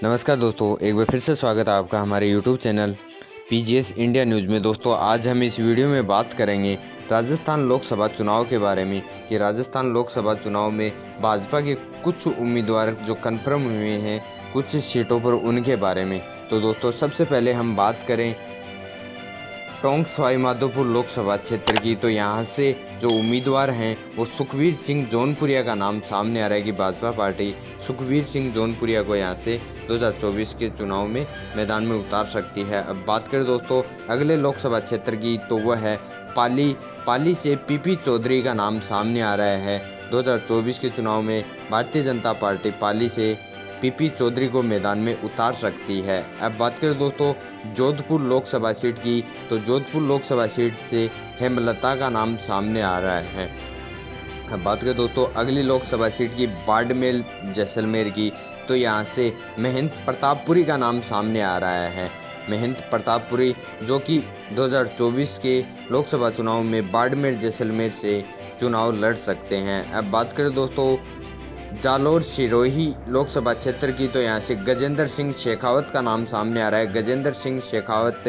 नमस्कार दोस्तों, एक बार फिर से स्वागत है आपका हमारे YouTube channel PGS India news में। दोस्तों, आज हम इस वीडियो में बात करेंगे राजस्थान लोकसभा चुनाव के बारे में कि राजस्थान लोकसभा चुनाव में भाजपा के कुछ उम्मीदवार जो कन्फर्म हुए हैं कुछ सीटों पर, उनके बारे में। तो दोस्तों, सबसे पहले हम बात करें टोंक सवाई माधोपुर लोकसभा क्षेत्र की, तो यहाँ से जो उम्मीदवार हैं वो सुखबीर सिंह जौनपुरिया का नाम सामने आ रहा है कि भाजपा पार्टी सुखबीर सिंह जौनपुरिया को यहाँ से 2024 के चुनाव में मैदान में उतार सकती है। अब बात करें दोस्तों अगले लोकसभा क्षेत्र की, तो वह है पाली से पीपी चौधरी का नाम सामने आ रहा है। 2024 के चुनाव में भारतीय जनता पार्टी पाली से पीपी चौधरी को मैदान में उतार सकती है। अब बात करें दोस्तों जोधपुर लोकसभा सीट की, तो जोधपुर लोकसभा सीट से हेमलता का नाम सामने आ रहा है। अब बात करें दोस्तों अगली लोकसभा सीट की बाड़मेर जैसलमेर की, तो यहाँ से महंत प्रतापपुरी का नाम सामने आ रहा है। महंत प्रतापपुरी जो कि 2024 के लोकसभा चुनाव में बाड़मेर जैसलमेर से चुनाव लड़ सकते हैं। अब बात करें दोस्तों जालोर सिरोही लोकसभा क्षेत्र की, तो यहाँ से गजेंद्र सिंह शेखावत का नाम सामने आ रहा है। गजेंद्र सिंह शेखावत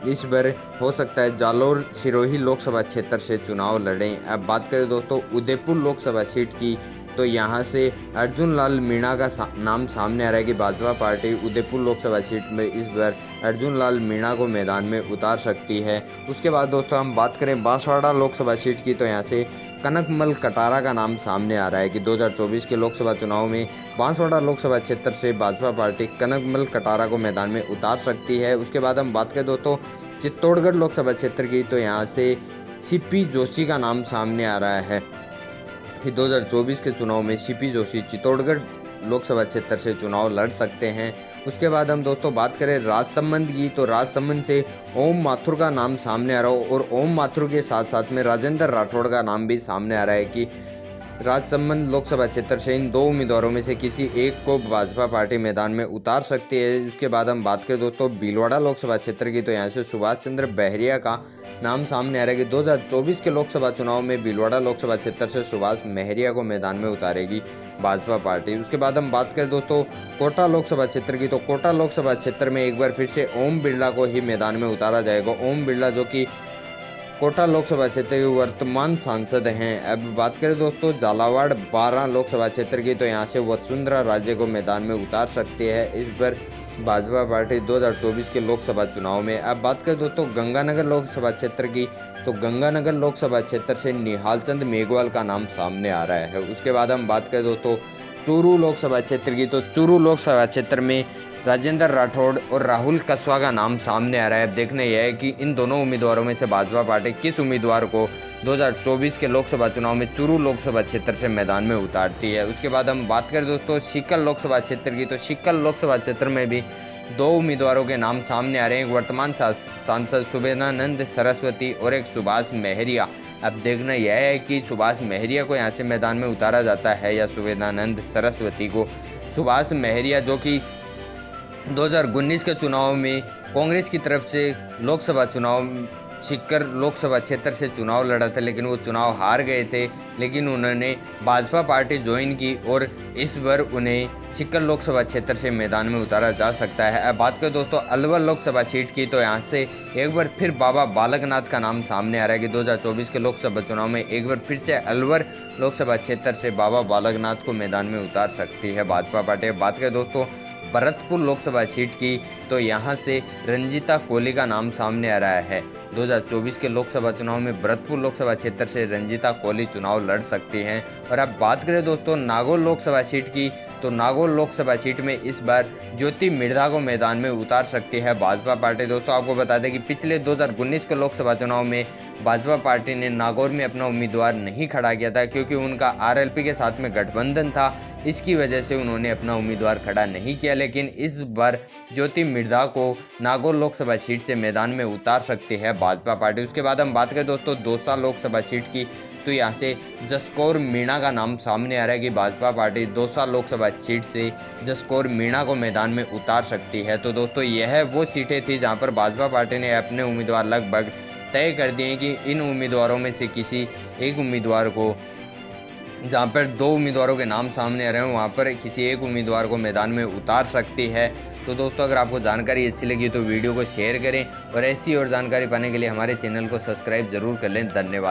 इस बार हो सकता है जालोर सिरोही लोकसभा क्षेत्र से चुनाव लड़ें। अब बात करें दोस्तों उदयपुर लोकसभा सीट की, तो यहाँ से अर्जुन लाल मीणा का नाम सामने आ रहा है कि भाजपा पार्टी उदयपुर लोकसभा सीट में इस बार अर्जुन लाल मीणा को मैदान में उतार सकती है। उसके बाद दोस्तों हम बात करें बांसवाड़ा लोकसभा सीट की, तो यहाँ से कनकमल कटारा का नाम सामने आ रहा है कि 2024 के लोकसभा चुनाव में बांसवाड़ा लोकसभा क्षेत्र से भाजपा पार्टी कनकमल कटारा को मैदान में उतार सकती है। उसके बाद हम बात करें दोस्तों चित्तौड़गढ़ लोकसभा क्षेत्र की, तो यहाँ से सीपी जोशी का नाम सामने आ रहा है कि 2024 के चुनाव में सीपी जोशी चित्तौड़गढ़ लोकसभा क्षेत्र से चुनाव लड़ सकते हैं। उसके बाद हम दोस्तों बात करें राजसमंद की, तो राजसमंद से ओम माथुर का नाम सामने आ रहा हो और ओम माथुर के साथ साथ में राजेंद्र राठौड़ का नाम भी सामने आ रहा है कि राजसमंद लोकसभा क्षेत्र से इन दो उम्मीदवारों में से किसी एक को भाजपा पार्टी मैदान में उतार सकती है। उसके बाद हम बात करें दोस्तों भीलवाड़ा लोकसभा क्षेत्र की, तो यहाँ से सुभाष चंद्र बहरिया का नाम सामने आ रहा है कि 2024 के लोकसभा चुनाव में भीलवाड़ा लोकसभा क्षेत्र से सुभाष महरिया को मैदान में उतारेगी भाजपा पार्टी। उसके बाद हम बात करें दोस्तों कोटा लोकसभा क्षेत्र की, तो कोटा लोकसभा क्षेत्र में एक बार फिर से ओम बिरला को ही मैदान में उतारा जाएगा। ओम बिरला जो कि कोटा लोकसभा क्षेत्र के वर्तमान सांसद हैं। अब बात करें दोस्तों झालावाड़ 12 लोकसभा क्षेत्र की, तो यहाँ से वसुंधरा राजे को मैदान में उतार सकती है इस बार भाजपा पार्टी 2024 के लोकसभा चुनाव में। अब बात करें दोस्तों गंगानगर लोकसभा क्षेत्र की, तो गंगानगर लोकसभा क्षेत्र से निहाल चंद मेघवाल का नाम सामने आ रहा है। उसके बाद हम बात करें दोस्तों चूरू लोकसभा क्षेत्र की, तो चूरू लोकसभा क्षेत्र में राजेंद्र राठौड़ और राहुल कसवा का नाम सामने आ रहा है। अब देखना यह है कि इन दोनों उम्मीदवारों में से भाजपा पार्टी किस उम्मीदवार को 2024 के लोकसभा चुनाव में चूरू लोकसभा क्षेत्र से मैदान में उतारती है। उसके बाद हम बात करें दोस्तों सीकर लोकसभा क्षेत्र की, तो सीकर लोकसभा क्षेत्र में भी दो उम्मीदवारों के नाम सामने आ रहे हैं, एक वर्तमान सांसद सुबेदानंद सरस्वती और एक सुभाष महरिया। अब देखना यह है कि सुभाष महरिया को यहाँ से मैदान में उतारा जाता है या सुबेदानंद सरस्वती को। सुभाष महरिया जो कि 2019 के चुनाव में कांग्रेस की तरफ से लोकसभा चुनाव सीकर लोकसभा क्षेत्र से चुनाव लड़ा था, लेकिन वो चुनाव हार गए थे, लेकिन उन्होंने भाजपा पार्टी ज्वाइन की और इस बार उन्हें सीकर लोकसभा क्षेत्र से मैदान में उतारा जा सकता है। अब बात करें दोस्तों अलवर लोकसभा सीट की, तो यहाँ से एक बार फिर बाबा बालकनाथ का नाम सामने आ रहा है कि 2024 के लोकसभा चुनाव में एक बार फिर से अलवर लोकसभा क्षेत्र से बाबा बालकनाथ को मैदान में उतार सकती है भाजपा पार्टी। बात करें दोस्तों भरतपुर लोकसभा सीट की, तो यहाँ से रंजीता कोहली का नाम सामने आ रहा है। 2024 के लोकसभा चुनाव में भरतपुर लोकसभा क्षेत्र से रंजीता कोहली चुनाव लड़ सकती हैं। और अब बात करें दोस्तों नागौर लोकसभा सीट की, तो नागौर लोकसभा सीट में इस बार ज्योति मिर्धा को मैदान में उतार सकती है भाजपा पार्टी। दोस्तों आपको बता दें कि पिछले 2019 के लोकसभा चुनाव में भाजपा पार्टी ने नागौर में अपना उम्मीदवार नहीं खड़ा किया था, क्योंकि उनका आरएलपी के साथ में गठबंधन था, इसकी वजह से उन्होंने अपना उम्मीदवार खड़ा नहीं किया। लेकिन इस बार ज्योति मिर्धा को नागौर लोकसभा सीट से मैदान में उतार सकती है भाजपा पार्टी। उसके बाद हम बात करें दोस्तों दौसा लोकसभा सीट की, तो यहाँ से जसकौर मीणा का नाम सामने आ रहा है कि भाजपा पार्टी दौसा लोकसभा सीट से जसकौर मीणा को मैदान में उतार सकती है। तो दोस्तों यह वो सीटें थी जहाँ पर भाजपा पार्टी ने अपने उम्मीदवार लगभग तय कर दिए कि इन उम्मीदवारों में से किसी एक उम्मीदवार को जहां पर 2 उम्मीदवारों के नाम सामने आ रहे हैं, वहां पर किसी एक उम्मीदवार को मैदान में उतार सकती है। तो दोस्तों, अगर आपको जानकारी अच्छी लगी तो वीडियो को शेयर करें और ऐसी और जानकारी पाने के लिए हमारे चैनल को सब्सक्राइब जरूर कर लें। धन्यवाद।